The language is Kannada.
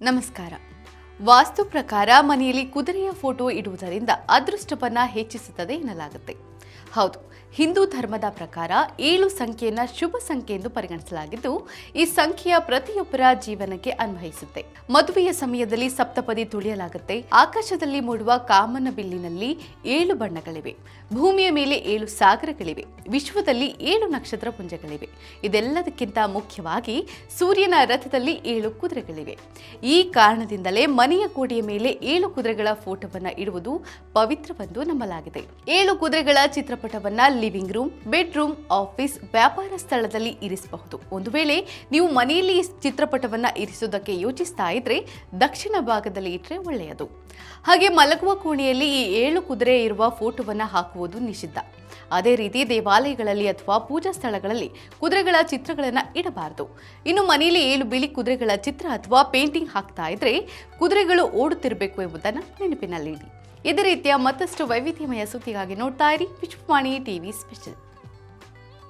ನಮಸ್ಕಾರ. ವಾಸ್ತು ಪ್ರಕಾರ ಮನೆಯಲ್ಲಿ ಕುದುರೆಯ ಫೋಟೋ ಇಡುವುದರಿಂದ ಅದೃಷ್ಟವನ್ನ ಹೆಚ್ಚಿಸುತ್ತದೆ ಎನ್ನಲಾಗುತ್ತೆ. ಹೌದು, ಹಿಂದೂ ಧರ್ಮದ ಪ್ರಕಾರ 7 ಸಂಖ್ಯೆಯನ್ನು ಶುಭ ಸಂಖ್ಯೆ ಎಂದು ಪರಿಗಣಿಸಲಾಗಿದ್ದು, ಈ ಸಂಖ್ಯೆಯ ಪ್ರತಿಯೊಬ್ಬರ ಜೀವನಕ್ಕೆ ಅನ್ವಯಿಸುತ್ತೆ. ಮದುವೆಯ ಸಮಯದಲ್ಲಿ ಸಪ್ತಪದಿ ತುಳಿಯಲಾಗುತ್ತೆ. ಆಕಾಶದಲ್ಲಿ ಮೂಡುವ ಕಾಮನ ಬಿಲ್ಲಿನಲ್ಲಿ 7 ಬಣ್ಣಗಳಿವೆ. ಭೂಮಿಯ ಮೇಲೆ 7 ಸಾಗರಗಳಿವೆ. ವಿಶ್ವದಲ್ಲಿ 7 ನಕ್ಷತ್ರ ಪುಂಜಗಳಿವೆ. ಇದೆಲ್ಲದಕ್ಕಿಂತ ಮುಖ್ಯವಾಗಿ ಸೂರ್ಯನ ರಥದಲ್ಲಿ 7 ಕುದುರೆಗಳಿವೆ. ಈ ಕಾರಣದಿಂದಲೇ ಮನೆಯ ಗೋಡೆಯ ಮೇಲೆ 7 ಕುದುರೆಗಳ ಫೋಟೋವನ್ನು ಇಡುವುದು ಪವಿತ್ರವೆಂದು ನಂಬಲಾಗಿದೆ. 7 ಕುದುರೆಗಳ ಚಿತ್ರಪಟವನ್ನ ಲಿವಿಂಗ್ ರೂಮ್, ಬೆಡ್ರೂಮ್, ಆಫೀಸ್, ವ್ಯಾಪಾರ ಸ್ಥಳದಲ್ಲಿ ಇರಿಸಬಹುದು. ಒಂದು ವೇಳೆ ನೀವು ಮನೆಯಲ್ಲಿ ಚಿತ್ರಪಟವನ್ನ ಇರಿಸುವುದಕ್ಕೆ ಯೋಚಿಸ್ತಾ ಇದ್ರೆ ದಕ್ಷಿಣ ಭಾಗದಲ್ಲಿ ಇಟ್ಟರೆ ಒಳ್ಳೆಯದು. ಹಾಗೆ ಮಲಗುವ ಕೋಣೆಯಲ್ಲಿ ಈ 7 ಕುದುರೆ ಇರುವ ಫೋಟೋವನ್ನ ಹಾಕುವುದು ನಿಷಿದ್ಧ. ಅದೇ ರೀತಿ ದೇವಾಲಯಗಳಲ್ಲಿ ಅಥವಾ ಪೂಜಾ ಸ್ಥಳಗಳಲ್ಲಿ ಕುದುರೆಗಳ ಚಿತ್ರಗಳನ್ನು ಇಡಬಾರದು. ಇನ್ನು ಮನೆಯಲ್ಲಿ 7 ಬಿಳಿ ಕುದುರೆಗಳ ಚಿತ್ರ ಅಥವಾ ಪೇಂಟಿಂಗ್ ಹಾಕ್ತಾ ಇದ್ರೆ ಕುದುರೆಗಳು ಓಡುತ್ತಿರಬೇಕು ಎಂಬುದನ್ನು ನೆನಪಿನಲ್ಲಿಡಿ. ಇದೇ ರೀತಿಯ ಮತ್ತಷ್ಟು ವೈವಿಧ್ಯಮಯ ಸುದ್ದಿಗಾಗಿ ನೋಡ್ತಾ ಇರಿ ವಿಶ್ವವಾಣಿ ಟಿವಿ ಸ್ಪೆಷಲ್.